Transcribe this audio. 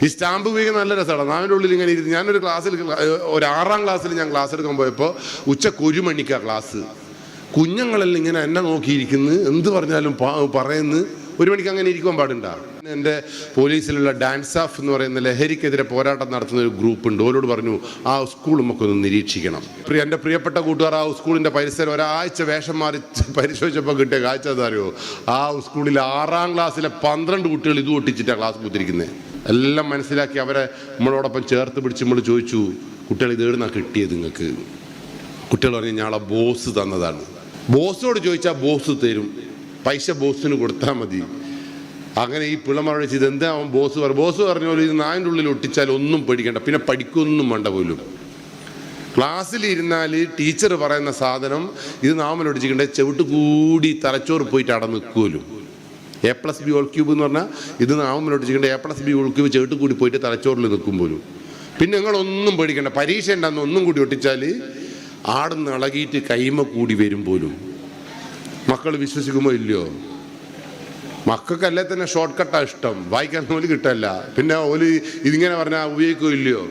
ഈ സ്റ്റാമ്പ് ഉപയോഗിക്കാൻ നല്ല രസമാണ്. നാവിൻ്റെ ഉള്ളിൽ ഇങ്ങനെ ഇരുന്ന് ഞാനൊരു ക്ലാസ്സിൽ ഒരു 6ാം ക്ലാസ്സിൽ ഞാൻ ക്ലാസ് എടുക്കാൻ പോയപ്പോൾ ഉച്ചക്ക് 1 മണിക്കാണ് ക്ലാസ്. കുഞ്ഞുങ്ങളെല്ലാം ഇങ്ങനെ എന്നെ നോക്കിയിരിക്കുന്നു, എന്ത് പറഞ്ഞാലും പറയുന്നു. 1 മണിക്ക് അങ്ങനെ ഇരിക്കുവാൻ പാടുണ്ടാ? എൻ്റെ പോലീസിലുള്ള ഡാൻസ് ഓഫ് എന്ന് പറയുന്ന ലഹരിക്കെതിരെ പോരാട്ടം നടത്തുന്ന ഒരു ഗ്രൂപ്പ് ഉണ്ട്. അവരോട് പറഞ്ഞു ആ സ്കൂൾ നമുക്കൊന്ന് നിരീക്ഷിക്കണം. എൻ്റെ പ്രിയപ്പെട്ട കൂട്ടുകാർ ആ സ്കൂളിൻ്റെ പരിസരം ഒരാഴ്ച വേഷം മാറി പരിശോധിച്ചപ്പോൾ കിട്ടിയ കാഴ്ച എന്താ അറിയോ? ആ സ്കൂളിൽ 6ാം ക്ലാസ്സിലെ 12 കുട്ടികൾ ഇത് ഒട്ടിച്ചിട്ടാണ് ക്ലാസ് കൂത്തിരിക്കുന്നത്. എല്ലാം മനസ്സിലാക്കി അവരെ നമ്മളോടൊപ്പം ചേർത്ത് പിടിച്ച് നമ്മൾ ചോദിച്ചു, കുട്ടികൾ ഇത് എവിടുന്നാ കിട്ടിയത് നിങ്ങൾക്ക്? കുട്ടികൾ പറഞ്ഞു ഞങ്ങളെ ബോസ് തന്നതാണ്. ബോസിനോട് ചോദിച്ചാൽ ബോസ് തരും, പൈസ ബോസിന് കൊടുത്താൽ മതി. അങ്ങനെ ഈ പിള്ളമാരോട് ചെയ്ത് എന്താ അവൻ ബോസ് പറഞ്ഞു. ബോസ് പറഞ്ഞ പോലെ ഇത് നായിൻ്റെ ഉള്ളിൽ ഒട്ടിച്ചാൽ ഒന്നും പേടിക്കണ്ട, പിന്നെ പഠിക്കൊന്നും വേണ്ട പോലും. ക്ലാസ്സിലിരുന്നാൽ ടീച്ചർ പറയുന്ന സാധനം ഇത് നാമൽ ഒട്ടിച്ചിട്ടുണ്ടെ ചവിട്ട് കൂടി തലച്ചോറ് പോയിട്ട് അവിടെ നിൽക്കുമല്ലോ. A+B ഹോൾ ക്യൂബ് എന്ന് പറഞ്ഞാൽ ഇത് നാമൽ ഒട്ടിച്ചിട്ടുണ്ട്. A+B ഹോൾ ക്യൂബ് ചവിട്ട് കൂടി പോയിട്ട് തലച്ചോറിൽ നിൽക്കും പോലും. പിന്നെ നിങ്ങളൊന്നും പേടിക്കണ്ട, പരീക്ഷ ഉണ്ടെന്ന് ഒന്നും കൂടി ഒട്ടിച്ചാൽ ആടുന്ന് ഇളകിയിട്ട് കൈമ കൂടി വരും പോലും. മക്കൾ വിശ്വസിക്കുമോ ഇല്ലയോ? മക്കൾക്കല്ലേ തന്നെ ഷോർട്ട് കട്ടാണ് ഇഷ്ടം, വായിക്കാൻ പോലും കിട്ടല്ല. പിന്നെ ഓല് ഇതിങ്ങനെ പറഞ്ഞാൽ ഉപയോഗിക്കുകയോ ഇല്ലയോ?